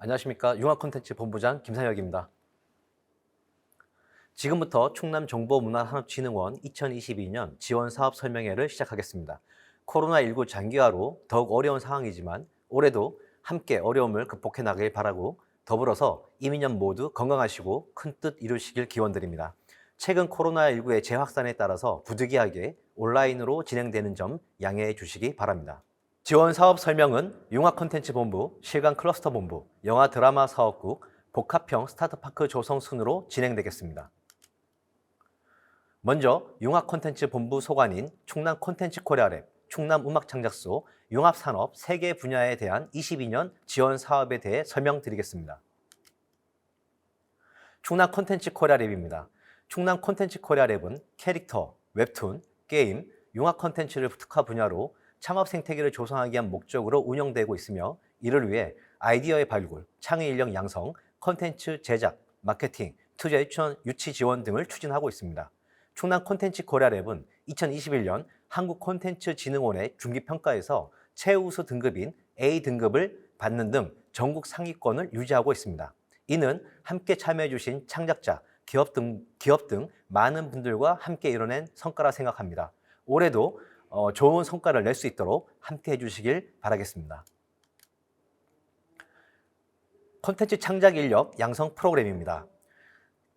안녕하십니까. 융합콘텐츠본부장 김상혁입니다. 지금부터 충남정보문화산업진흥원 2022년 지원사업 설명회를 시작하겠습니다. 코로나19 장기화로 더욱 어려운 상황이지만 올해도 함께 어려움을 극복해 나가길 바라고 더불어서 이민년 모두 건강하시고 큰 뜻 이루시길 기원드립니다. 최근 코로나19의 재확산에 따라서 부득이하게 온라인으로 진행되는 점 양해해 주시기 바랍니다. 지원 사업 설명은 융합콘텐츠본부, 실강클러스터본부, 영화드라마 사업국, 복합형 스타트파크 조성 순으로 진행되겠습니다. 먼저 융합콘텐츠본부 소관인 충남콘텐츠코리아랩, 충남음악창작소, 융합산업 3개 분야에 대한 22년 지원 사업에 대해 설명드리겠습니다. 충남콘텐츠코리아랩입니다. 충남콘텐츠코리아랩은 캐릭터, 웹툰, 게임, 융합콘텐츠를 특화 분야로 창업 생태계를 조성하기 위한 목적으로 운영되고 있으며 이를 위해 아이디어의 발굴, 창의 인력 양성, 콘텐츠 제작, 마케팅, 투자 유치 지원 등을 추진하고 있습니다. 충남 콘텐츠 코리아랩은 2021년 한국콘텐츠진흥원의 중기평가에서 최우수 등급인 A등급을 받는 등 전국 상위권을 유지하고 있습니다. 이는 함께 참여해 주신 창작자, 기업 등 많은 분들과 함께 이뤄낸 성과라 생각합니다. 올해도 좋은 성과를 낼 수 있도록 함께 해주시길 바라겠습니다. 콘텐츠 창작 인력 양성 프로그램입니다.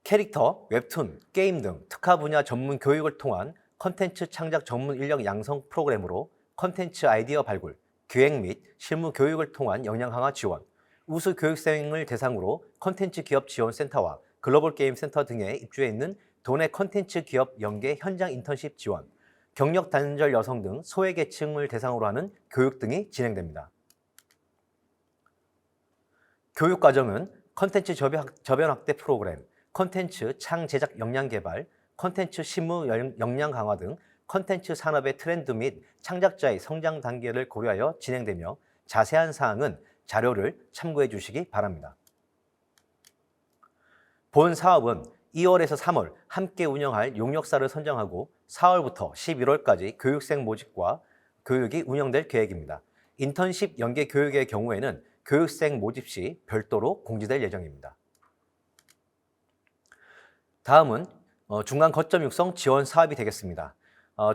캐릭터, 웹툰, 게임 등 특화 분야 전문 교육을 통한 콘텐츠 창작 전문 인력 양성 프로그램으로 콘텐츠 아이디어 발굴, 기획 및 실무 교육을 통한 역량 강화 지원, 우수 교육생을 대상으로 콘텐츠 기업 지원센터와 글로벌 게임 센터 등에 입주해 있는 도내 콘텐츠 기업 연계 현장 인턴십 지원, 경력 단절 여성 등 소외계층을 대상으로 하는 교육 등이 진행됩니다. 교육과정은 콘텐츠 저변 확대 프로그램, 콘텐츠 창 제작 역량 개발, 콘텐츠 실무 역량 강화 등 콘텐츠 산업의 트렌드 및 창작자의 성장 단계를 고려하여 진행되며 자세한 사항은 자료를 참고해 주시기 바랍니다. 본 사업은 2월에서 3월 함께 운영할 용역사를 선정하고 4월부터 11월까지 교육생 모집과 교육이 운영될 계획입니다. 인턴십 연계 교육의 경우에는 교육생 모집 시 별도로 공지될 예정입니다. 다음은 중간 거점 육성 지원 사업이 되겠습니다.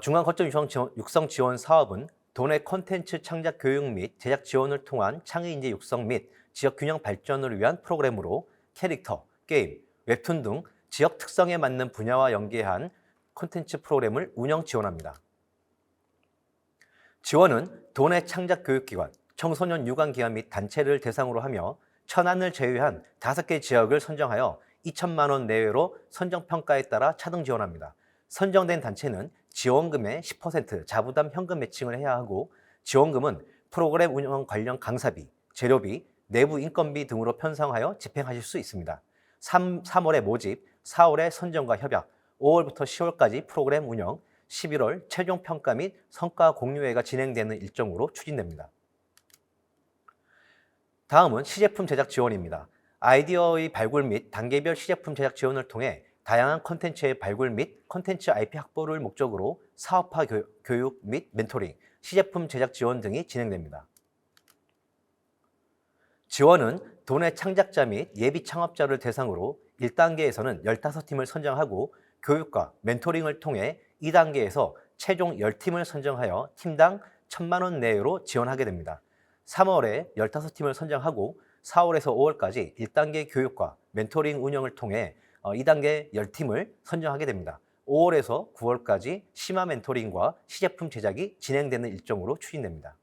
중간 거점 육성 지원 사업은 도내 콘텐츠 창작 교육 및 제작 지원을 통한 창의 인재 육성 및 지역 균형 발전을 위한 프로그램으로 캐릭터, 게임, 웹툰 등 지역 특성에 맞는 분야와 연계한 콘텐츠 프로그램을 운영 지원합니다. 지원은 도내 창작 교육기관, 청소년 유관기관 및 단체를 대상으로 하며 천안을 제외한 5개 지역을 선정하여 2천만 원 내외로 선정평가에 따라 차등 지원합니다. 선정된 단체는 지원금의 10% 자부담 현금 매칭을 해야 하고 지원금은 프로그램 운영 관련 강사비, 재료비, 내부 인건비 등으로 편성하여 집행하실 수 있습니다. 3월에 모집, 4월에 선정과 협약, 5월부터 10월까지 프로그램 운영, 11월 최종 평가 및 성과 공유회가 진행되는 일정으로 추진됩니다. 다음은 시제품 제작 지원입니다. 아이디어의 발굴 및 단계별 시제품 제작 지원을 통해 다양한 콘텐츠의 발굴 및 콘텐츠 IP 확보를 목적으로 사업화 교육 및 멘토링, 시제품 제작 지원 등이 진행됩니다. 지원은 도내 창작자 및 예비 창업자를 대상으로 1단계에서는 15팀을 선정하고 교육과 멘토링을 통해 2단계에서 최종 10팀을 선정하여 팀당 1,000만 원 내외로 지원하게 됩니다. 3월에 15팀을 선정하고 4월에서 5월까지 1단계 교육과 멘토링 운영을 통해 2단계 10팀을 선정하게 됩니다. 5월에서 9월까지 심화 멘토링과 시제품 제작이 진행되는 일정으로 추진됩니다.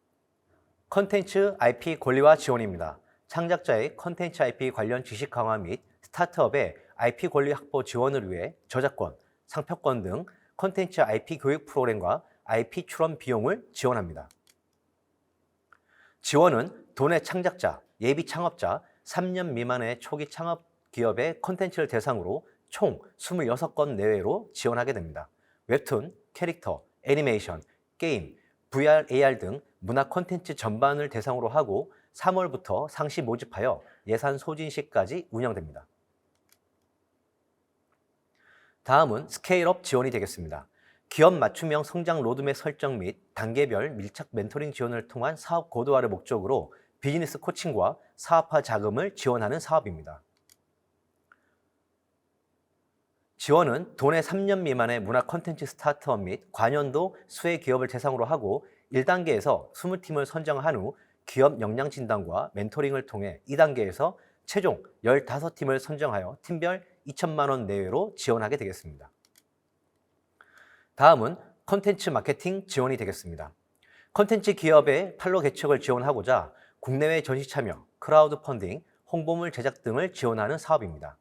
콘텐츠 IP 권리화 지원입니다. 창작자의 콘텐츠 IP 관련 지식 강화 및 스타트업의 IP 권리 확보 지원을 위해 저작권, 상표권 등 콘텐츠 IP 교육 프로그램과 IP 출원 비용을 지원합니다. 지원은 도내 창작자, 예비 창업자, 3년 미만의 초기 창업 기업의 콘텐츠를 대상으로 총 26건 내외로 지원하게 됩니다. 웹툰, 캐릭터, 애니메이션, 게임, VR, AR 등 문화 콘텐츠 전반을 대상으로 하고 3월부터 상시 모집하여 예산 소진 시까지 운영됩니다. 다음은 스케일업 지원이 되겠습니다. 기업 맞춤형 성장 로드맵 설정 및 단계별 밀착 멘토링 지원을 통한 사업 고도화를 목적으로 비즈니스 코칭과 사업화 자금을 지원하는 사업입니다. 지원은 도내 3년 미만의 문화 콘텐츠 스타트업 및 관연도 수혜 기업을 대상으로 하고 1단계에서 20팀을 선정한 후 기업 역량 진단과 멘토링을 통해 2단계에서 최종 15팀을 선정하여 팀별 2천만 원 내외로 지원하게 되겠습니다. 다음은 콘텐츠 마케팅 지원이 되겠습니다. 콘텐츠 기업의 판로 개척을 지원하고자 국내외 전시 참여, 크라우드 펀딩, 홍보물 제작 등을 지원하는 사업입니다.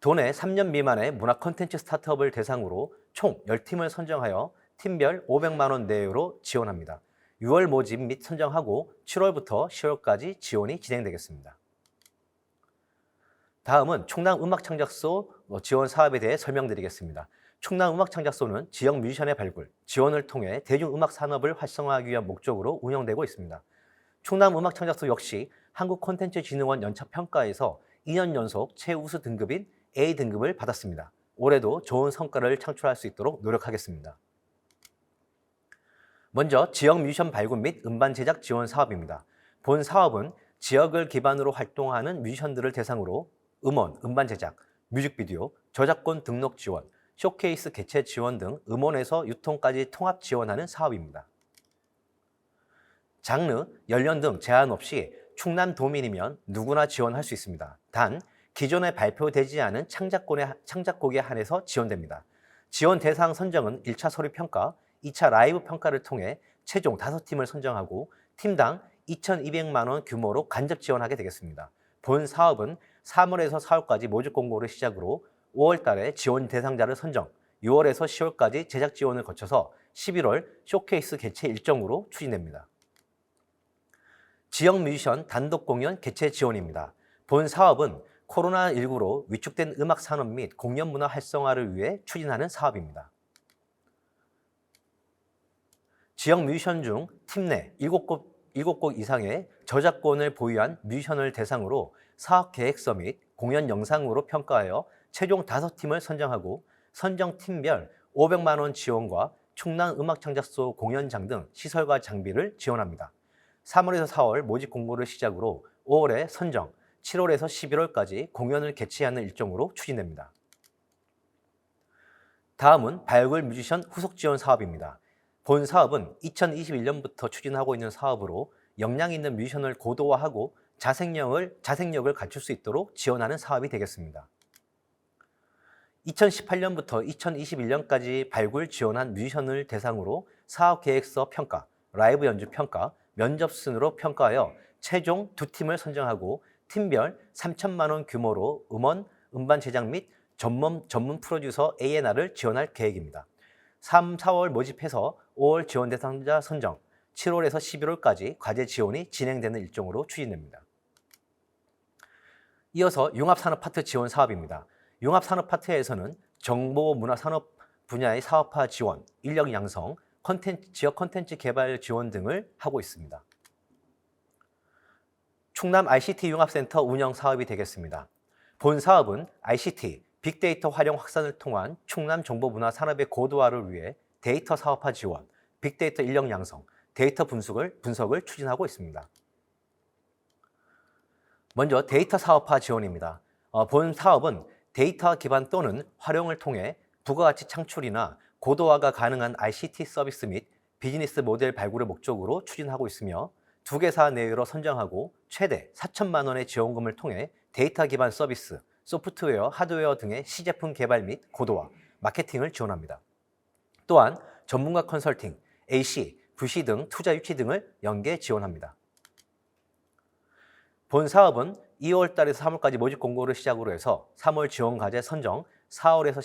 도내 3년 미만의 문화 콘텐츠 스타트업을 대상으로 총 10팀을 선정하여 팀별 500만 원 내외로 지원합니다. 6월 모집 및 선정하고 7월부터 10월까지 지원이 진행되겠습니다. 다음은 충남음악창작소 지원 사업에 대해 설명드리겠습니다. 충남음악창작소는 지역 뮤지션의 발굴, 지원을 통해 대중음악 산업을 활성화하기 위한 목적으로 운영되고 있습니다. 충남음악창작소 역시 한국콘텐츠진흥원 연차평가에서 2년 연속 최우수 등급인 A등급을 받았습니다. 올해도 좋은 성과를 창출할 수 있도록 노력하겠습니다. 먼저 지역 뮤지션 발굴 및 음반 제작 지원 사업입니다. 본 사업은 지역을 기반으로 활동하는 뮤지션들을 대상으로 음원, 음반 제작, 뮤직비디오, 저작권 등록 지원, 쇼케이스 개최 지원 등 음원에서 유통까지 통합 지원하는 사업입니다. 장르, 연령 등 제한 없이 충남도민이면 누구나 지원할 수 있습니다. 단, 기존에 발표되지 않은 창작곡에 한해서 지원됩니다. 지원 대상 선정은 1차 서류 평가, 2차 라이브 평가를 통해 최종 5팀을 선정하고 팀당 2,200만 원 규모로 간접 지원하게 되겠습니다. 본 사업은 3월에서 4월까지 모집 공고를 시작으로 5월 달에 지원 대상자를 선정, 6월에서 10월까지 제작 지원을 거쳐서 11월 쇼케이스 개최 일정으로 추진됩니다. 지역 뮤지션 단독 공연 개최 지원입니다. 본 사업은 코로나19로 위축된 음악 산업 및 공연 문화 활성화를 위해 추진하는 사업입니다. 지역 뮤지션 중 팀 내 7곡 이상의 저작권을 보유한 뮤지션을 대상으로 사업 계획서 및 공연 영상으로 평가하여 최종 5팀을 선정하고 선정 팀별 500만 원 지원과 충남음악창작소 공연장 등 시설과 장비를 지원합니다. 3월에서 4월 모집 공고를 시작으로 5월에 선정, 7월에서 11월까지 공연을 개최하는 일정으로 추진됩니다. 다음은 발굴 뮤지션 후속 지원 사업입니다. 본 사업은 2021년부터 추진하고 있는 사업으로 역량 있는 뮤지션을 고도화하고 자생력을 갖출 수 있도록 지원하는 사업이 되겠습니다. 2018년부터 2021년까지 발굴 지원한 뮤지션을 대상으로 사업 계획서 평가, 라이브 연주 평가, 면접 순으로 평가하여 최종 2팀을 선정하고 팀별 3천만 원 규모로 음원, 음반 제작 및 전문 프로듀서 A&R을 지원할 계획입니다. 3, 4월 모집해서 5월 지원 대상자 선정, 7월에서 11월까지 과제 지원이 진행되는 일정으로 추진됩니다. 이어서 융합산업 파트 지원 사업입니다. 융합산업 파트에서는 정보 문화산업 분야의 사업화 지원, 인력 양성, 지역 콘텐츠 개발 지원 등을 하고 있습니다. 충남 ICT 융합센터 운영 사업이 되겠습니다. 본 사업은 ICT, 빅데이터 활용 확산을 통한 충남 정보문화 산업의 고도화를 위해 데이터 사업화 지원, 빅데이터 인력 양성, 데이터 분석을 추진하고 있습니다. 먼저 데이터 사업화 지원입니다. 본 사업은 데이터 기반 또는 활용을 통해 부가가치 창출이나 고도화가 가능한 ICT 서비스 및 비즈니스 모델 발굴을 목적으로 추진하고 있으며 2개사 내외로 선정하고 최대 4천만 원의 지원금을 통해 데이터 기반 서비스, 소프트웨어, 하드웨어 등의 시제품 개발 및 고도화, 마케팅을 지원합니다. 또한 전문가 컨설팅, AC, VC 등 투자 유치 등을 연계 지원합니다. 본 사업은 2월 달에서 3월까지 모집 공고를 시작으로 해서 3월 지원 과제 선정, 4월에서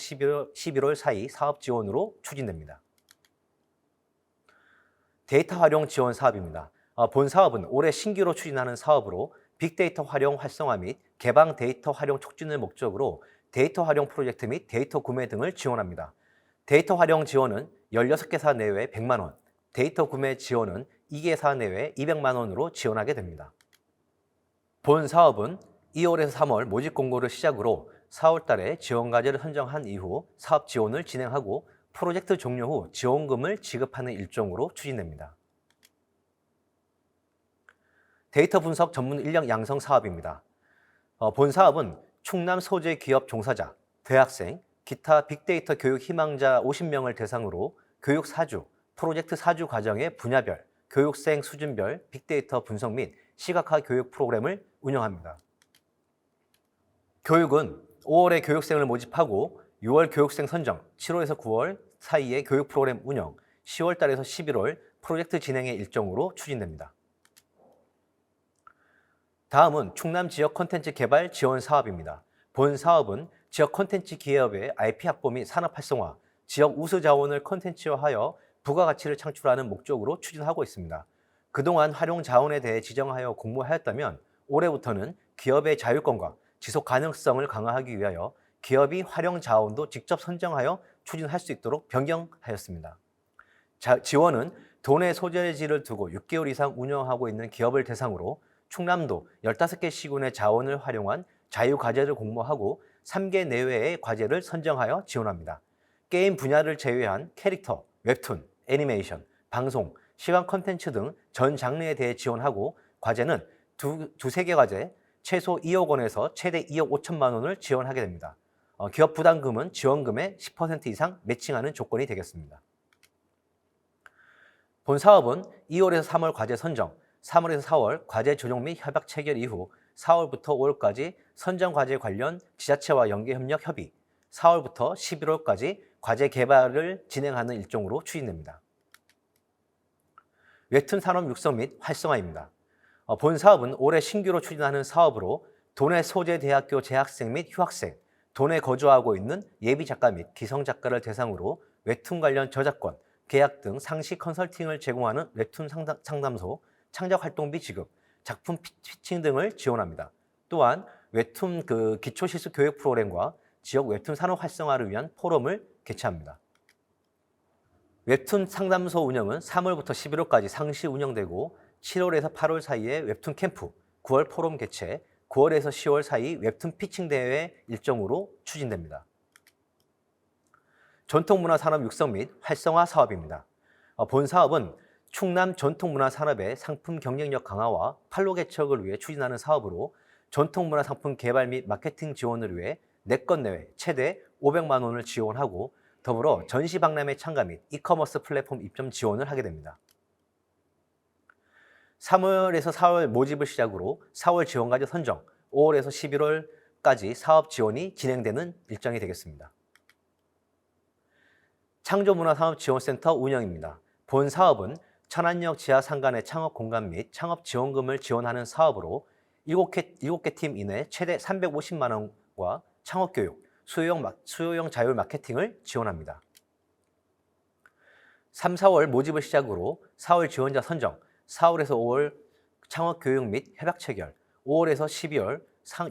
11월 사이 사업 지원으로 추진됩니다. 데이터 활용 지원 사업입니다. 본 사업은 올해 신규로 추진하는 사업으로 빅데이터 활용 활성화 및 개방 데이터 활용 촉진을 목적으로 데이터 활용 프로젝트 및 데이터 구매 등을 지원합니다. 데이터 활용 지원은 16개사 내외 100만 원, 데이터 구매 지원은 2개사 내외 200만 원으로 지원하게 됩니다. 본 사업은 2월에서 3월 모집 공고를 시작으로 4월 달에 지원 과제를 선정한 이후 사업 지원을 진행하고 프로젝트 종료 후 지원금을 지급하는 일정으로 추진됩니다. 데이터 분석 전문 인력 양성 사업입니다. 본 사업은 충남 소재 기업 종사자, 대학생, 기타 빅데이터 교육 희망자 50명을 대상으로 교육 사주, 프로젝트 사주 과정의 분야별, 교육생 수준별 빅데이터 분석 및 시각화 교육 프로그램을 운영합니다. 교육은 5월에 교육생을 모집하고 6월 교육생 선정, 7월에서 9월 사이에 교육 프로그램 운영, 10월 달에서 11월 프로젝트 진행의 일정으로 추진됩니다. 다음은 충남 지역 콘텐츠 개발 지원 사업입니다. 본 사업은 지역 콘텐츠 기업의 IP 확보 및 산업 활성화, 지역 우수 자원을 콘텐츠화하여 부가가치를 창출하는 목적으로 추진하고 있습니다. 그동안 활용 자원에 대해 지정하여 공모하였다면 올해부터는 기업의 자율권과 지속 가능성을 강화하기 위하여 기업이 활용 자원도 직접 선정하여 추진할 수 있도록 변경하였습니다. 지원은 도내 소재지를 두고 6개월 이상 운영하고 있는 기업을 대상으로 충남도 15개 시군의 자원을 활용한 자유과제를 공모하고 3개 내외의 과제를 선정하여 지원합니다. 게임 분야를 제외한 캐릭터, 웹툰, 애니메이션, 방송, 시각 콘텐츠 등 전 장르에 대해 지원하고 과제는 두세 개 과제, 최소 2억 원에서 최대 2억 5천만 원을 지원하게 됩니다. 기업 부담금은 지원금의 10% 이상 매칭하는 조건이 되겠습니다. 본 사업은 2월에서 3월 과제 선정, 3월에서 4월 과제 조정 및 협약 체결 이후 4월부터 5월까지 선정 과제 관련 지자체와 연계 협력 협의, 4월부터 11월까지 과제 개발을 진행하는 일정으로 추진됩니다. 웹툰 산업 육성 및 활성화입니다. 본 사업은 올해 신규로 추진하는 사업으로 도내 소재대학교 재학생 및 휴학생, 도내 거주하고 있는 예비 작가 및 기성 작가를 대상으로 웹툰 관련 저작권, 계약 등 상시 컨설팅을 제공하는 웹툰 상담소, 창작활동비 지급, 작품 피칭 등을 지원합니다. 또한 웹툰 기초실습 교육 프로그램과 지역 웹툰 산업 활성화를 위한 포럼을 개최합니다. 웹툰 상담소 운영은 3월부터 11월까지 상시 운영되고 7월에서 8월 사이에 웹툰 캠프, 9월 포럼 개최, 9월에서 10월 사이 웹툰 피칭 대회 일정으로 추진됩니다. 전통문화 산업 육성 및 활성화 사업입니다. 본 사업은 충남 전통문화 산업의 상품 경쟁력 강화와 판로 개척을 위해 추진하는 사업으로 전통문화 상품 개발 및 마케팅 지원을 위해 내건 내외 최대 500만 원을 지원하고 더불어 전시 박람회 참가 및 이커머스 플랫폼 입점 지원을 하게 됩니다. 3월에서 4월 모집을 시작으로 4월 지원과제 선정, 5월에서 11월까지 사업 지원이 진행되는 일정이 되겠습니다. 창조문화산업지원센터 운영입니다. 본 사업은 천안역 지하상간의 창업 공간 및 창업 지원금을 지원하는 사업으로 7개 팀 이내 최대 350만 원과 창업교육, 수요형 자율 마케팅을 지원합니다. 3, 4월 모집을 시작으로 4월 지원자 선정, 4월에서 5월 창업교육 및 협약 체결, 5월에서 12월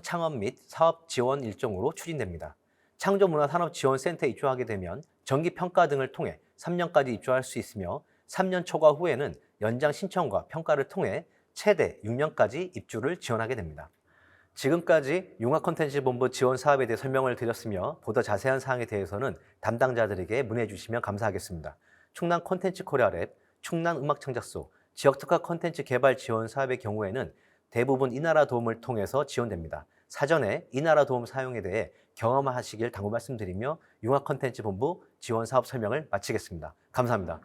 창업 및 사업 지원 일정으로 추진됩니다. 창조문화산업지원센터에 입주하게 되면 정기평가 등을 통해 3년까지 입주할 수 있으며 3년 초과 후에는 연장 신청과 평가를 통해 최대 6년까지 입주를 지원하게 됩니다. 지금까지 융합콘텐츠본부 지원 사업에 대해 설명을 드렸으며 보다 자세한 사항에 대해서는 담당자들에게 문의해 주시면 감사하겠습니다. 충남 콘텐츠 코리아랩, 충남 음악창작소, 지역특화 콘텐츠 개발 지원 사업의 경우에는 대부분 이나라 도움을 통해서 지원됩니다. 사전에 이나라 도움 사용에 대해 경험하시길 당부 말씀드리며 융합콘텐츠본부 지원 사업 설명을 마치겠습니다. 감사합니다.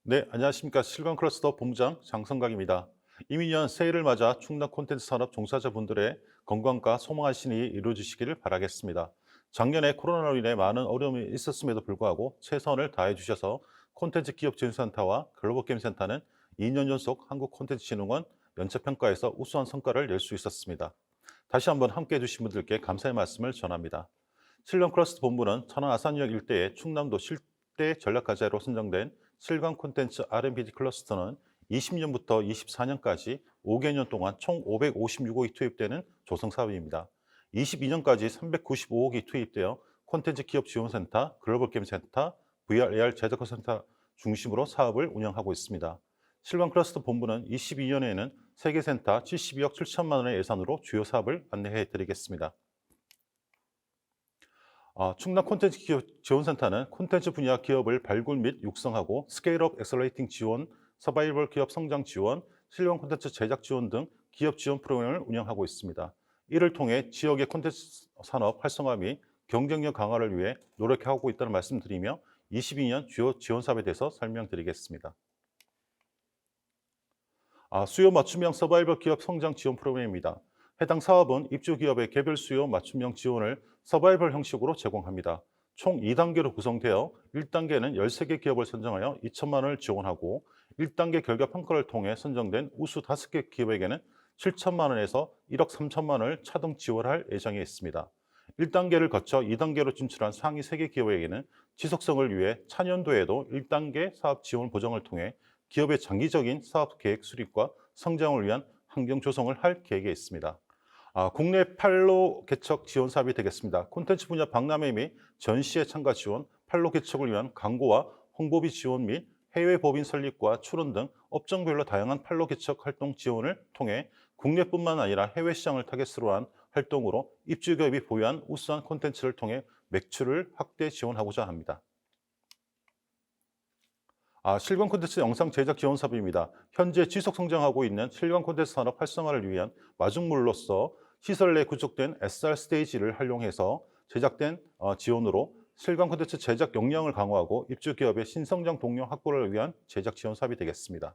네, 안녕하십니까. 실광클러스터 본부장 장성각입니다. 이미 년 새해를 맞아 충남 콘텐츠 산업 종사자분들의 건강과 소망한 신이 이루어지시기를 바라겠습니다. 작년에 코로나로 인해 많은 어려움이 있었음에도 불구하고 최선을 다해 주셔서 콘텐츠 기업지원센터와 글로벌게임센터는 2년 연속 한국콘텐츠진흥원 연차평가에서 우수한 성과를 낼 수 있었습니다. 다시 한번 함께해 주신 분들께 감사의 말씀을 전합니다. 실광클러스터 본부는 천안 아산역 일대의 충남도 실대 전략과제로 선정된 실광 콘텐츠 R&D 클러스터는 20년부터 24년까지 5개년 동안 총 556억이 투입되는 조성사업입니다. 22년까지 395억이 투입되어 콘텐츠 기업지원센터, 글로벌게임센터, VR, AR 제작센터 중심으로 사업을 운영하고 있습니다. 실광 클러스터 본부는 22년에는 세계센터 72억 7천만 원의 예산으로 주요 사업을 안내해 드리겠습니다. 충남 콘텐츠 기업 지원센터는 콘텐츠 분야 기업을 발굴 및 육성하고 스케일업 엑셀레이팅 지원, 서바이벌 기업 성장 지원, 실용 콘텐츠 제작 지원 등 기업 지원 프로그램을 운영하고 있습니다. 이를 통해 지역의 콘텐츠 산업 활성화 및 경쟁력 강화를 위해 노력하고 있다는 말씀드리며 22년 주요 지원 사업에 대해서 설명드리겠습니다. 수요 맞춤형 서바이벌 기업 성장 지원 프로그램입니다. 해당 사업은 입주 기업의 개별 수요 맞춤형 지원을 서바이벌 형식으로 제공합니다. 총 2단계로 구성되어 1단계는 13개 기업을 선정하여 2천만 원을 지원하고 1단계 결과 평가를 통해 선정된 우수 5개 기업에게는 7천만 원에서 1억 3천만 원을 차등 지원할 예정에 있습니다. 1단계를 거쳐 2단계로 진출한 상위 3개 기업에게는 지속성을 위해 차년도에도 1단계 사업 지원 보정을 통해 기업의 장기적인 사업 계획 수립과 성장을 위한 환경 조성을 할 계획에 있습니다. 국내 판로 개척 지원 사업이 되겠습니다. 콘텐츠 분야 박람회 및 전시회 참가 지원, 판로 개척을 위한 광고와 홍보비 지원 및 해외 법인 설립과 출원 등 업종별로 다양한 판로 개척 활동 지원을 통해 국내뿐만 아니라 해외 시장을 타겟으로 한 활동으로 입주기업이 보유한 우수한 콘텐츠를 통해 매출을 확대 지원하고자 합니다. 실광 콘텐츠 영상 제작 지원 사업입니다. 현재 지속 성장하고 있는 실광 콘텐츠 산업 활성화를 위한 마중물로서 시설 내 구축된 SR 스테이지를 활용해서 제작된 지원으로 실광 콘텐츠 제작 역량을 강화하고 입주 기업의 신성장 동력 확보를 위한 제작 지원 사업이 되겠습니다.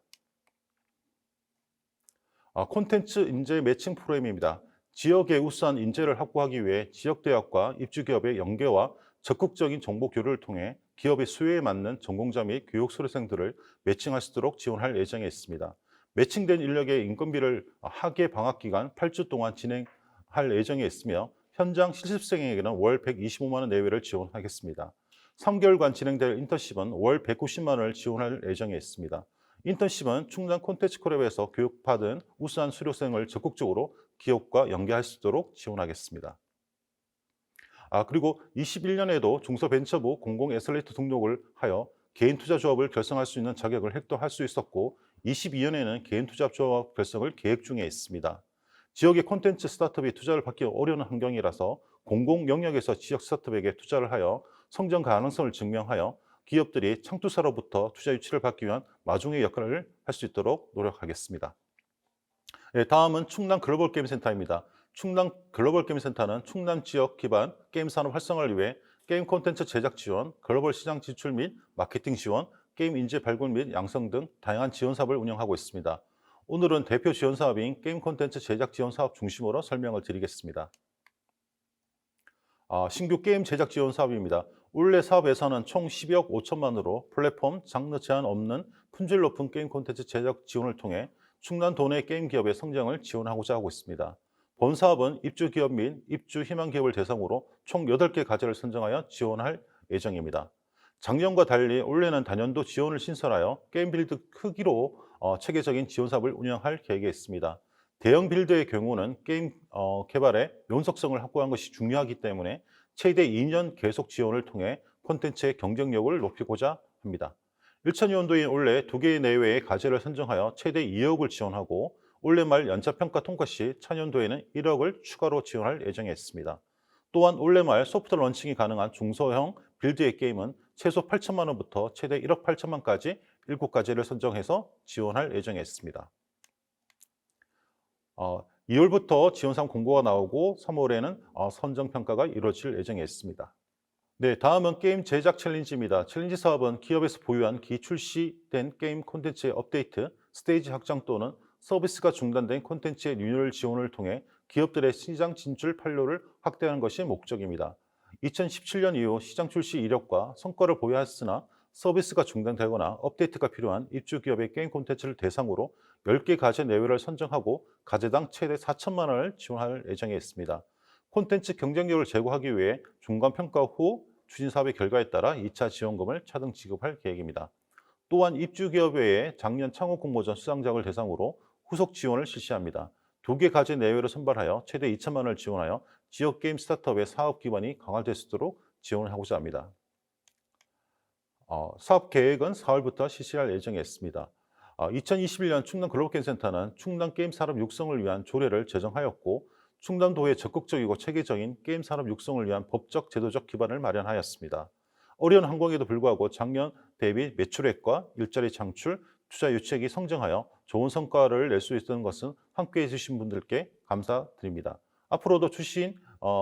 콘텐츠 인재 매칭 프로그램입니다. 지역의 우수한 인재를 확보하기 위해 지역대학과 입주기업의 연계와 적극적인 정보 교류를 통해 기업의 수요에 맞는 전공자 및 교육 수료생들을 매칭할 수 있도록 지원할 예정에 있습니다. 매칭된 인력의 인건비를 학예 방학 기간 8주 동안 진행할 예정에 있으며 현장 실습생에게는 월 125만 원 내외를 지원하겠습니다. 3개월간 진행될 인턴십은 월 190만 원을 지원할 예정에 있습니다. 인턴십은 충남 콘텐츠 콜랩에서 교육받은 우수한 수료생을 적극적으로 기업과 연계할 수 있도록 지원하겠습니다. 그리고 21년에도 중소벤처부 공공 애슬레이트 등록을 하여 개인 투자 조합을 결성할 수 있는 자격을 획득할 수 있었고 22년에는 개인 투자 조합 결성을 계획 중에 있습니다. 지역의 콘텐츠 스타트업이 투자를 받기 어려운 환경이라서 공공 영역에서 지역 스타트업에게 투자를 하여 성장 가능성을 증명하여 기업들이 창투사로부터 투자 유치를 받기 위한 마중의 역할을 할 수 있도록 노력하겠습니다. 다음은 충남 글로벌 게임 센터입니다. 충남 글로벌 게임 센터는 충남 지역 기반 게임 산업 활성화를 위해 게임 콘텐츠 제작 지원, 글로벌 시장 진출 및 마케팅 지원, 게임 인재 발굴 및 양성 등 다양한 지원 사업을 운영하고 있습니다. 오늘은 대표 지원 사업인 게임 콘텐츠 제작 지원 사업 중심으로 설명을 드리겠습니다. 신규 게임 제작 지원 사업입니다. 올해 사업 예산은 총 12억 5천만 원으로 플랫폼, 장르 제한 없는 품질 높은 게임 콘텐츠 제작 지원을 통해 충남 도내 게임 기업의 성장을 지원하고자 하고 있습니다. 본 사업은 입주 기업 및 입주 희망 기업을 대상으로 총 8개 과제를 선정하여 지원할 예정입니다. 작년과 달리 올해는 단연도 지원을 신설하여 게임 빌드 크기로 체계적인 지원 사업을 운영할 계획에 있습니다. 대형 빌드의 경우는 게임 개발의 연속성을 확보하는 것이 중요하기 때문에 최대 2년 계속 지원을 통해 콘텐츠의 경쟁력을 높이고자 합니다. 1차년도인 올해 2개 내외의 과제를 선정하여 최대 2억을 지원하고 올해 말 연차평가 통과 시 차년도에는 1억을 추가로 지원할 예정에 있습니다. 또한 올해 말 소프트 런칭이 가능한 중소형 빌드의 게임은 최소 8천만 원부터 최대 1억 8천만까지 7가지를 선정해서 지원할 예정에 있습니다. 2월부터 지원사항 공고가 나오고 3월에는 선정평가가 이루어질 예정에 있습니다. 네, 다음은 게임 제작 챌린지입니다. 챌린지 사업은 기업에서 보유한 기출시된 게임 콘텐츠의 업데이트, 스테이지 확장 또는 서비스가 중단된 콘텐츠의 리뉴얼 지원을 통해 기업들의 시장 진출 판로를 확대하는 것이 목적입니다. 2017년 이후 시장 출시 이력과 성과를 보유했으나 서비스가 중단되거나 업데이트가 필요한 입주 기업의 게임 콘텐츠를 대상으로 10개 과제 내외를 선정하고 과제당 최대 4천만 원을 지원할 예정에 있습니다. 콘텐츠 경쟁력을 제고하기 위해 중간평가 후 추진 사업의 결과에 따라 2차 지원금을 차등 지급할 계획입니다. 또한 입주기업 외에 작년 창업 공모전 수상작을 대상으로 후속 지원을 실시합니다. 2개 과제 내외로 선발하여 최대 2천만 원을 지원하여 지역 게임 스타트업의 사업 기반이 강화될 수 있도록 지원을 하고자 합니다. 사업 계획은 4월부터 실시할 예정에 있습니다. 2021년 충남 글로벌 게임 센터는 충남 게임 산업 육성을 위한 조례를 제정하였고 충남도의 적극적이고 체계적인 게임 산업 육성을 위한 법적 제도적 기반을 마련하였습니다. 어려운 환경에도 불구하고 작년 대비 매출액과 일자리 창출, 투자 유치액이 성장하여 좋은 성과를 낼 수 있었던 것은 함께해 주신 분들께 감사드립니다. 앞으로도 주신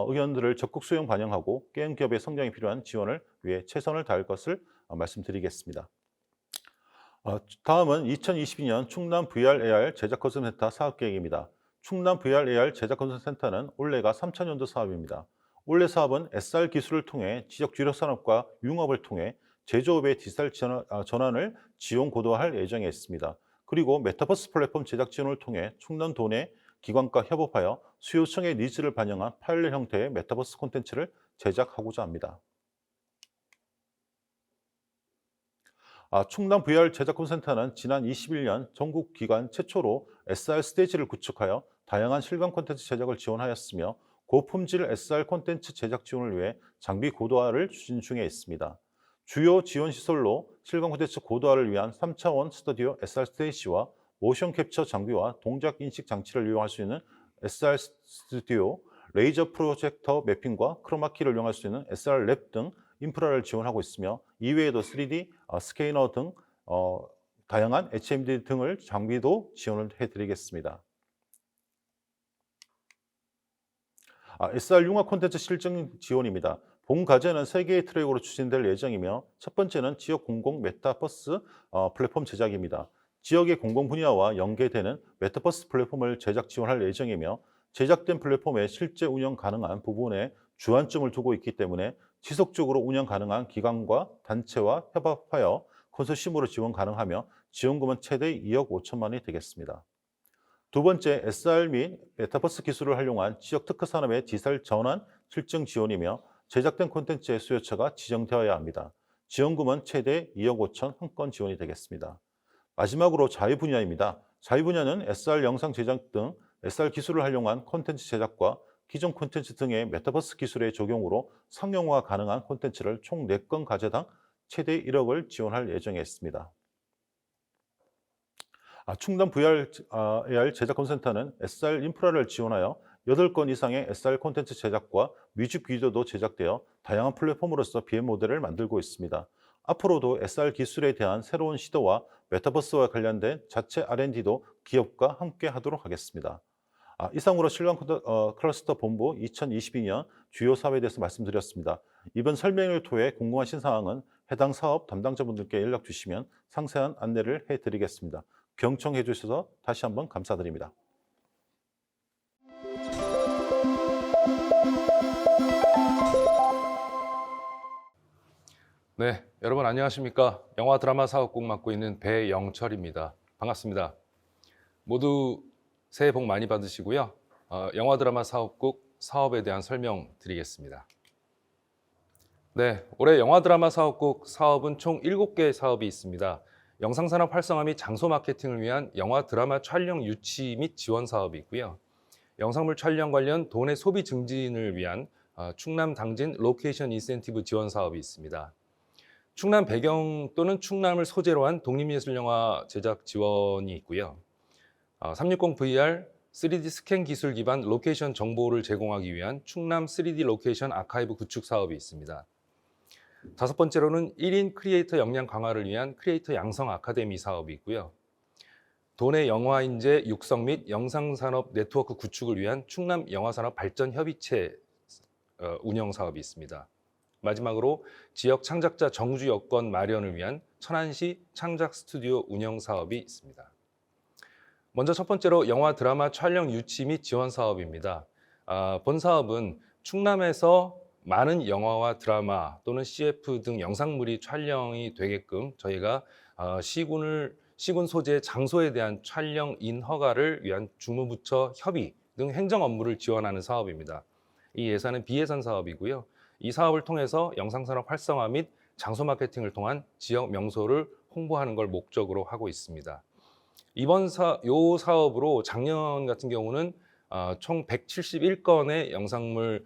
의견들을 적극 수용 반영하고 게임 기업의 성장에 필요한 지원을 위해 최선을 다할 것을 말씀드리겠습니다. 다음은 2022년 충남 VR/AR 제작 컨설팅 센터 사업 계획입니다. 충남 VR/AR 제작 컨설팅 센터는 올해가 3차년도 사업입니다. 올해 사업은 SR 기술을 통해 지역 주력 산업과 융합을 통해 제조업의 디지털 전환을 지원 고도화할 예정에 있습니다. 그리고 메타버스 플랫폼 제작 지원을 통해 충남 도내 기관과 협업하여 수요층의 니즈를 반영한 파일럿 형태의 메타버스 콘텐츠를 제작하고자 합니다. 충남 VR 제작콘센터는 지난 21년 전국 기관 최초로 SR 스테이지를 구축하여 다양한 실감 콘텐츠 제작을 지원하였으며 고품질 SR 콘텐츠 제작 지원을 위해 장비 고도화를 추진 중에 있습니다. 주요 지원 시설로 실감 콘텐츠 고도화를 위한 3차원 스튜디오 SR 스테이지와 모션 캡처 장비와 동작 인식 장치를 이용할 수 있는 SR 스튜디오, 레이저 프로젝터 매핑과 크로마키를 이용할 수 있는 SR 랩 등 인프라를 지원하고 있으며 이외에도 3D 스캐너 등 다양한 HMD 등을 장비도 지원을 해드리겠습니다. SR 융합 콘텐츠 실증 지원입니다. 본 과제는 3개의 트랙으로 추진될 예정이며 첫 번째는 지역 공공 메타버스 플랫폼 제작입니다. 지역의 공공 분야와 연계되는 메타버스 플랫폼을 제작 지원할 예정이며 제작된 플랫폼에 실제 운영 가능한 부분에 주안점을 두고 있기 때문에 지속적으로 운영 가능한 기관과 단체와 협업하여 컨소시엄으로 지원 가능하며 지원금은 최대 2억 5천만 원이 되겠습니다. 두 번째, SR 및 메타버스 기술을 활용한 지역 특화 산업의 디지털 전환 실증 지원이며 제작된 콘텐츠의 수요처가 지정되어야 합니다. 지원금은 최대 2억 5천 한 건 지원이 되겠습니다. 마지막으로 자유 분야입니다. 자유 분야는 SR 영상 제작 등 SR 기술을 활용한 콘텐츠 제작과 기존 콘텐츠 등의 메타버스 기술의 적용으로 상용화 가능한 콘텐츠를 총 4건 과제당 최대 1억을 지원할 예정에 있습니다. 충남 VR/AR 제작 콘센터는 SR 인프라를 지원하여 8건 이상의 SR 콘텐츠 제작과 뮤직비디오도 제작되어 다양한 플랫폼으로서 BM 모델을 만들고 있습니다. 앞으로도 SR 기술에 대한 새로운 시도와 메타버스와 관련된 자체 R&D도 기업과 함께 하도록 하겠습니다. 이상으로 실감 클러스터 본부 2022년 주요 사업에 대해서 말씀드렸습니다. 이번 설명을 통해 궁금하신 사항은 해당 사업 담당자분들께 연락 주시면 상세한 안내를 해드리겠습니다. 경청해 주셔서 다시 한번 감사드립니다. 네, 여러분 안녕하십니까? 영화 드라마 사업국 맡고 있는 배영철입니다. 반갑습니다. 모두 새해 복 많이 받으시고요. 영화 드라마 사업국 사업에 대한 설명 드리겠습니다. 네, 올해 영화 드라마 사업국 사업은 총 7개의 사업이 있습니다. 영상산업 활성화 및 장소 마케팅을 위한 영화 드라마 촬영 유치 및 지원 사업이 있고요. 영상물 촬영 관련 도내 소비 증진을 위한 충남 당진 로케이션 인센티브 지원 사업이 있습니다. 충남 배경 또는 충남을 소재로 한 독립예술영화 제작 지원이 있고요. 360VR 3D 스캔 기술 기반 로케이션 정보를 제공하기 위한 충남 3D 로케이션 아카이브 구축 사업이 있습니다. 다섯 번째로는 1인 크리에이터 역량 강화를 위한 크리에이터 양성 아카데미 사업이 있고요. 도내 영화 인재 육성 및 영상산업 네트워크 구축을 위한 충남 영화산업 발전 협의체 운영 사업이 있습니다. 마지막으로 지역 창작자 정주 여건 마련을 위한 천안시 창작 스튜디오 운영 사업이 있습니다. 먼저 첫 번째로 영화 드라마 촬영 유치 및 지원 사업입니다. 본 사업은 충남에서 많은 영화와 드라마 또는 CF 등 영상물이 촬영이 되게끔 저희가 시군 소재 장소에 대한 촬영인 허가를 위한 주무부처 협의 등 행정 업무를 지원하는 사업입니다. 이 예산은 비예산 사업이고요. 이 사업을 통해서 영상산업 활성화 및 장소 마케팅을 통한 지역 명소를 홍보하는 걸 목적으로 하고 있습니다. 이번 사업으로 작년 같은 경우는 총 171건의 영상물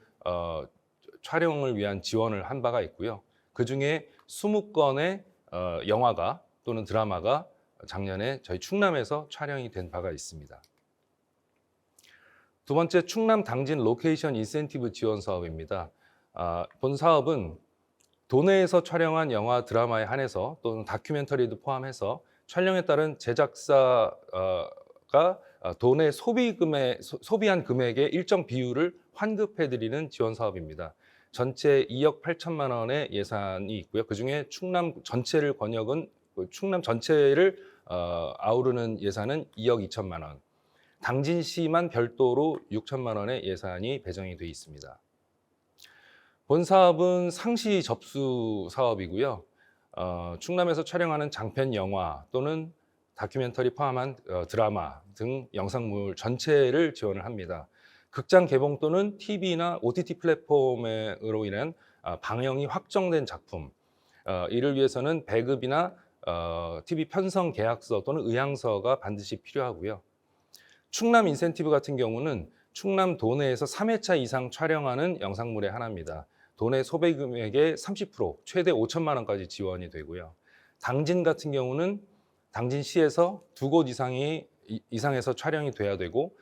촬영을 위한 지원을 한 바가 있고요. 그중에 20건의 영화가 또는 드라마가 작년에 저희 충남에서 촬영이 된 바가 있습니다. 두 번째, 충남 당진 로케이션 인센티브 지원 사업입니다. 본 사업은 도내에서 촬영한 영화, 드라마에 한해서 또는 다큐멘터리도 포함해서 촬영에 따른 제작사가 도내 소비한 금액의 일정 비율을 환급해드리는 지원 사업입니다. 전체 2억 8천만 원의 예산이 있고요. 그중에 충남 전체를 아우르는 예산은 2억 2천만 원. 당진시만 별도로 6천만 원의 예산이 배정이 돼 있습니다. 본 사업은 상시 접수 사업이고요. 충남에서 촬영하는 장편 영화 또는 다큐멘터리 포함한 드라마 등 영상물 전체를 지원을 합니다. 극장 개봉 또는 TV나 OTT 플랫폼으로 인한 방영이 확정된 작품, 이를 위해서는 배급이나 TV 편성 계약서 또는 의향서가 반드시 필요하고요. 충남 인센티브 같은 경우는 충남 도내에서 3회차 이상 촬영하는 영상물에 한합니다. 도내 소비 금액의 30%, 최대 5천만 원까지 지원이 되고요. 당진 같은 경우는 당진시에서 2곳 이상에서 촬영이 돼야 되고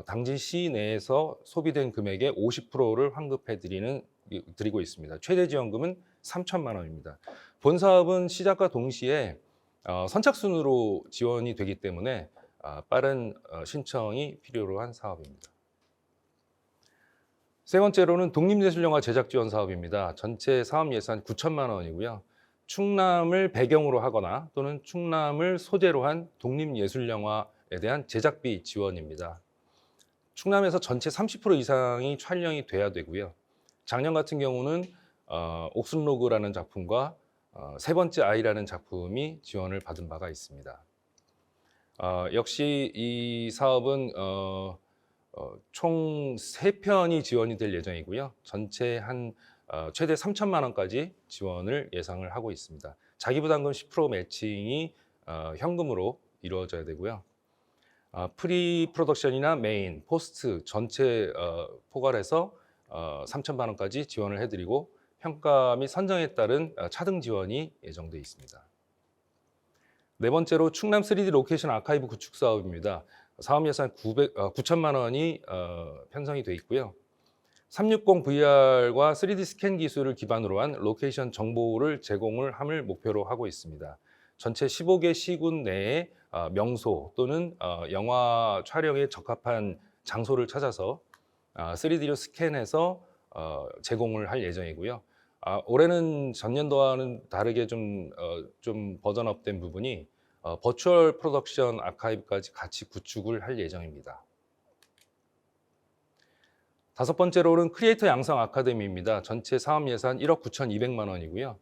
당진시 내에서 소비된 금액의 50%를 드리고 있습니다. 최대 지원금은 3천만 원입니다. 본 사업은 시작과 동시에 선착순으로 지원이 되기 때문에 빠른 신청이 필요로 한 사업입니다. 세 번째로는 독립예술영화 제작 지원 사업입니다. 전체 사업 예산 9천만 원이고요. 충남을 배경으로 하거나 또는 충남을 소재로 한 독립예술영화에 대한 제작비 지원입니다. 충남에서 전체 30% 이상이 촬영이 돼야 되고요. 작년 같은 경우는 옥순로그라는 작품과 세 번째 아이라는 작품이 지원을 받은 바가 있습니다. 역시 이 사업은 총 3편이 지원이 될 예정이고요. 전체 최대 3천만 원까지 지원을 예상을 하고 있습니다. 자기부담금 10% 매칭이 현금으로 이루어져야 되고요. 프리 프로덕션이나 메인, 포스트 전체 포괄해서 3천만 원까지 지원을 해드리고 평가 및 선정에 따른 차등 지원이 예정돼 있습니다. 네 번째로 충남 3D 로케이션 아카이브 구축 사업입니다. 사업 예산 9천만 원이 편성이 돼 있고요. 360VR과 3D 스캔 기술을 기반으로 한 로케이션 정보를 제공을 함을 목표로 하고 있습니다. 전체 15개 시군 내에 명소 또는 영화 촬영에 적합한 장소를 찾아서 3D로 스캔해서 제공을 할 예정이고요. 올해는 전년도와는 다르게 좀 버전업된 부분이 버추얼 프로덕션 아카이브까지 같이 구축을 할 예정입니다. 다섯 번째로는 크리에이터 양성 아카데미입니다. 전체 사업 예산 1억 9,200만 원이고요.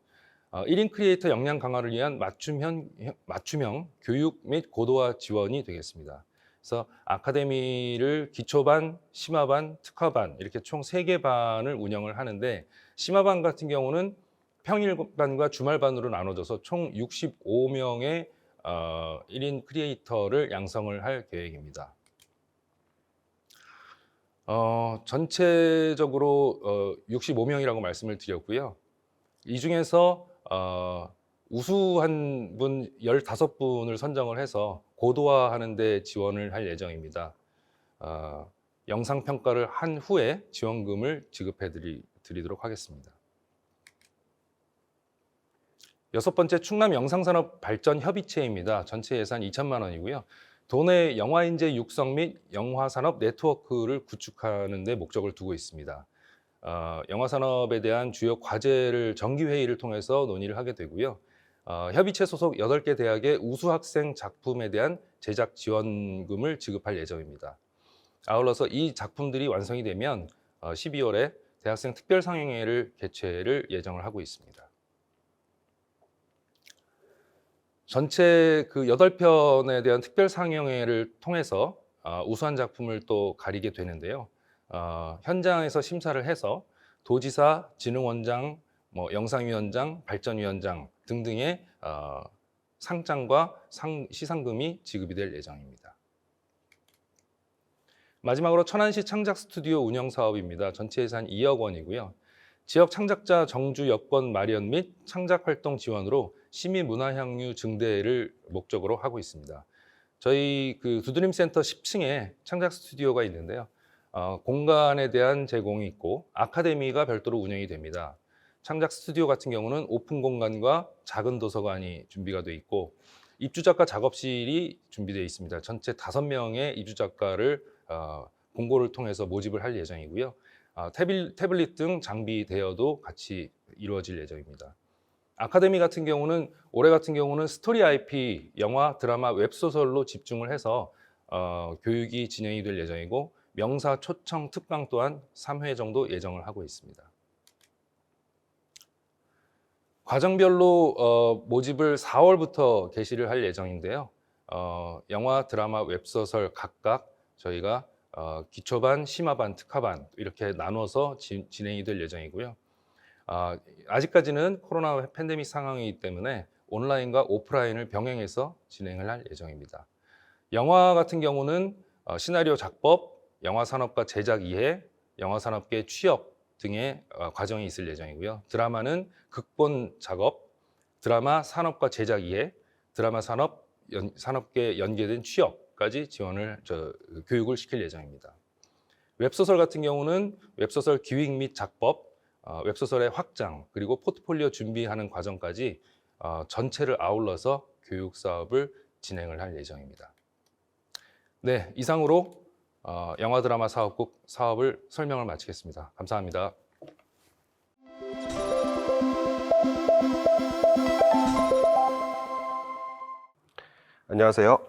1인 크리에이터 역량 강화를 위한 맞춤형 교육 및 고도화 지원이 되겠습니다. 그래서 아카데미를 기초반, 심화반, 특화반 이렇게 총 3개 반을 운영을 하는데 심화반 같은 경우는 평일반과 주말반으로 나눠져서 총 65명의 1인 크리에이터를 양성을 할 계획입니다. 전체적으로 65명이라고 말씀을 드렸고요. 이 중에서 우수한 분 15분을 선정을 해서 고도화하는 데 지원을 할 예정입니다. 영상 평가를 한 후에 지원금을 지급해 드리도록 하겠습니다. 여섯 번째, 충남 영상산업 발전 협의체입니다. 전체 예산 2천만 원이고요. 도내 영화인재 육성 및 영화산업 네트워크를 구축하는 데 목적을 두고 있습니다. 영화산업에 대한 주요 과제를 정기회의를 통해서 논의를 하게 되고요. 협의체 소속 8개 대학의 우수 학생 작품에 대한 제작 지원금을 지급할 예정입니다. 아울러서 이 작품들이 완성이 되면 12월에 대학생 특별 상영회를 개최를 예정을 하고 있습니다. 전체 그 8편에 대한 특별 상영회를 통해서 우수한 작품을 또 가리게 되는데요. 현장에서 심사를 해서 도지사, 진흥원장, 영상위원장, 발전위원장 등등의 상장과 시상금이 지급이 될 예정입니다. 마지막으로 천안시 창작 스튜디오 운영 사업입니다. 전체 예산 2억 원이고요. 지역 창작자 정주 여건 마련 및 창작 활동 지원으로 시민 문화 향유 증대를 목적으로 하고 있습니다. 저희 그 두드림 센터 10층에 창작 스튜디오가 있는데요. 공간에 대한 제공이 있고 아카데미가 별도로 운영이 됩니다. 창작 스튜디오 같은 경우는 오픈 공간과 작은 도서관이 준비가 돼 있고 입주 작가 작업실이 준비되어 있습니다. 전체 5명의 입주 작가를 공고를 통해서 모집을 할 예정이고요. 태블릿 등 장비 대여도 같이 이루어질 예정입니다. 아카데미 같은 경우는 올해 같은 경우는 스토리 IP, 영화, 드라마, 웹소설로 집중을 해서 교육이 진행이 될 예정이고 명사 초청 특강 또한 3회 정도 예정을 하고 있습니다. 과정별로 모집을 4월부터 개시를 할 예정인데요. 영화, 드라마, 웹소설 각각 저희가 기초반, 심화반, 특화반 이렇게 나눠서 진행이 될 예정이고요. 아직까지는 코로나 팬데믹 상황이기 때문에 온라인과 오프라인을 병행해서 진행을 할 예정입니다. 영화 같은 경우는 시나리오 작법, 영화 산업과 제작 이해, 영화 산업계 취업 등의 과정이 있을 예정이고요. 드라마는 극본 작업, 드라마 산업과 제작 이해, 드라마 산업계 연계된 취업까지 교육을 시킬 예정입니다. 웹소설 같은 경우는 웹소설 기획 및 작법, 웹소설의 확장, 그리고 포트폴리오 준비하는 과정까지 전체를 아울러서 교육 사업을 진행을 할 예정입니다. 네, 이상으로 영화 드라마 사업국 사업을 설명을 마치겠습니다. 감사합니다. 안녕하세요.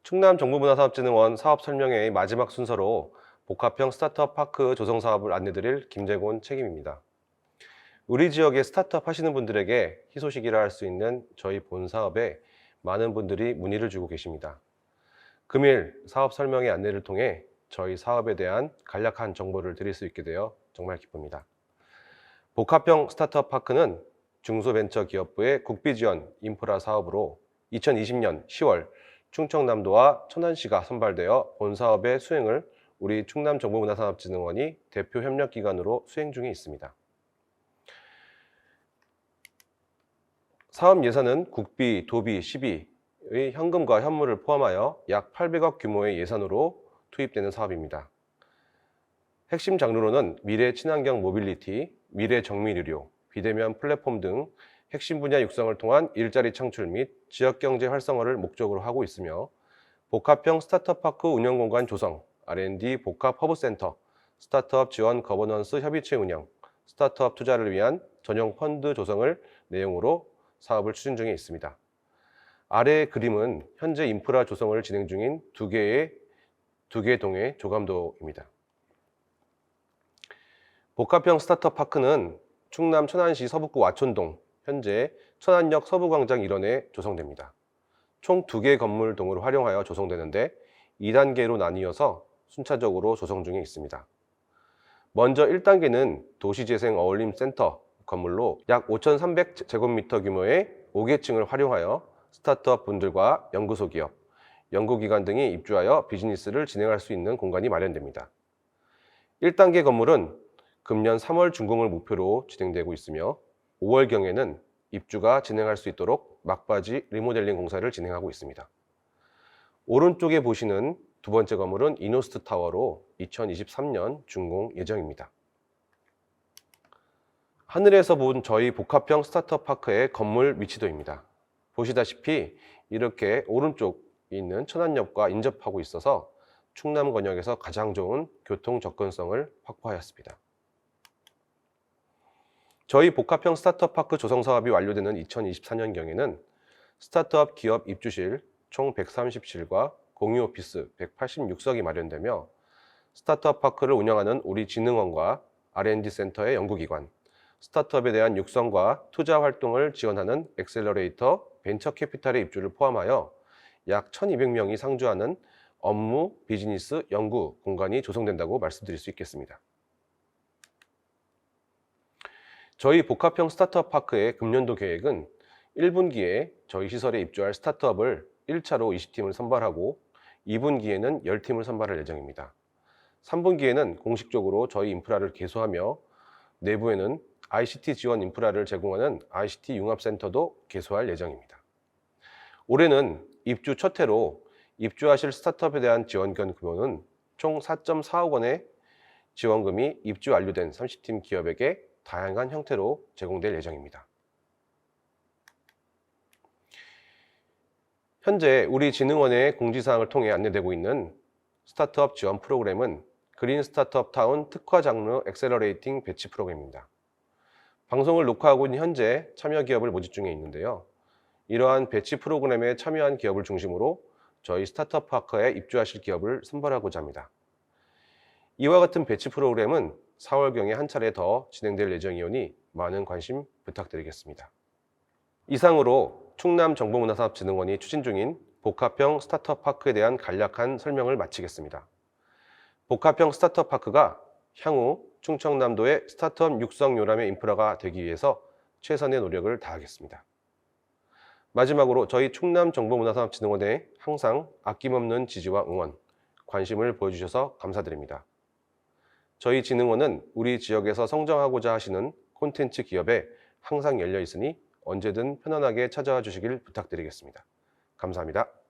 충남정부문화사업진흥원 사업 설명회의 마지막 순서로 복합형 스타트업 파크 조성 사업을 안내드릴 김재곤 책임입니다. 우리 지역의 스타트업 하시는 분들에게 희소식이라 할 수 있는 저희 본 사업에 많은 분들이 문의를 주고 계십니다. 금일 사업 설명회 안내를 통해 저희 사업에 대한 간략한 정보를 드릴 수 있게 되어 정말 기쁩니다. 복합형 스타트업 파크는 중소벤처기업부의 국비지원 인프라 사업으로 2020년 10월 충청남도와 천안시가 선발되어 본 사업의 수행을 우리 충남정보문화산업진흥원이 대표 협력기관으로 수행 중에 있습니다. 사업 예산은 국비, 도비, 시비의 현금과 현물을 포함하여 약 800억 규모의 예산으로 투입되는 사업입니다. 핵심 장르로는 미래 친환경 모빌리티, 미래 정밀의료, 비대면 플랫폼 등 핵심 분야 육성을 통한 일자리 창출 및 지역경제 활성화를 목적으로 하고 있으며 복합형 스타트업 파크 운영공간 조성, R&D 복합 허브센터, 스타트업 지원 거버넌스 협의체 운영, 스타트업 투자를 위한 전용 펀드 조성을 내용으로 사업을 추진 중에 있습니다. 아래의 그림은 현재 인프라 조성을 진행 중인 두 개의 동의 조감도입니다. 복합형 스타트업 파크는 충남 천안시 서북구 와촌동, 현재 천안역 서부광장 일원에 조성됩니다. 총 2개 건물 동을 활용하여 조성되는데 2단계로 나뉘어서 순차적으로 조성 중에 있습니다. 먼저 1단계는 도시재생 어울림센터 건물로 약 5,300제곱미터 규모의 5개층을 활용하여 스타트업 분들과 연구소 기업, 연구기관 등이 입주하여 비즈니스를 진행할 수 있는 공간이 마련됩니다. 1단계 건물은 금년 3월 준공을 목표로 진행되고 있으며 5월경에는 입주가 진행할 수 있도록 막바지 리모델링 공사를 진행하고 있습니다. 오른쪽에 보시는 두 번째 건물은 이노스트 타워로 2023년 준공 예정입니다. 하늘에서 본 저희 복합형 스타트업 파크의 건물 위치도입니다. 보시다시피 이렇게 오른쪽에 있는 천안역과 인접하고 있어서 충남 권역에서 가장 좋은 교통 접근성을 확보하였습니다. 저희 복합형 스타트업 파크 조성 사업이 완료되는 2024년경에는 스타트업 기업 입주실 총 130실과 공유 오피스 186석이 마련되며 스타트업 파크를 운영하는 우리 진흥원과 R&D 센터의 연구기관, 스타트업에 대한 육성과 투자 활동을 지원하는 엑셀러레이터 벤처 캐피탈의 입주를 포함하여 약 1,200명이 상주하는 업무, 비즈니스, 연구 공간이 조성된다고 말씀드릴 수 있겠습니다. 저희 복합형 스타트업 파크의 금년도 계획은 1분기에 저희 시설에 입주할 스타트업을 1차로 20팀을 선발하고 2분기에는 10팀을 선발할 예정입니다. 3분기에는 공식적으로 저희 인프라를 개소하며 내부에는 ICT 지원 인프라를 제공하는 ICT 융합센터도 개소할 예정입니다. 올해는 입주 첫 해로 입주하실 스타트업에 대한 지원금 규모는 총 4.4억 원의 지원금이 입주 완료된 30팀 기업에게 다양한 형태로 제공될 예정입니다. 현재 우리 진흥원의 공지사항을 통해 안내되고 있는 스타트업 지원 프로그램은 그린 스타트업 타운 특화 장르 엑셀러레이팅 배치 프로그램입니다. 방송을 녹화하고 있는 현재 참여 기업을 모집 중에 있는데요. 이러한 배치 프로그램에 참여한 기업을 중심으로 저희 스타트업 파크에 입주하실 기업을 선발하고자 합니다. 이와 같은 배치 프로그램은 4월경에 한 차례 더 진행될 예정이오니 많은 관심 부탁드리겠습니다. 이상으로 충남정보문화산업진흥원이 추진 중인 복합형 스타트업 파크에 대한 간략한 설명을 마치겠습니다. 복합형 스타트업 파크가 향후 충청남도의 스타트업 육성 요람의 인프라가 되기 위해서 최선의 노력을 다하겠습니다. 마지막으로 저희 충남정보문화산업진흥원에 항상 아낌없는 지지와 응원, 관심을 보여주셔서 감사드립니다. 저희 진흥원은 우리 지역에서 성장하고자 하시는 콘텐츠 기업에 항상 열려 있으니 언제든 편안하게 찾아와 주시길 부탁드리겠습니다. 감사합니다.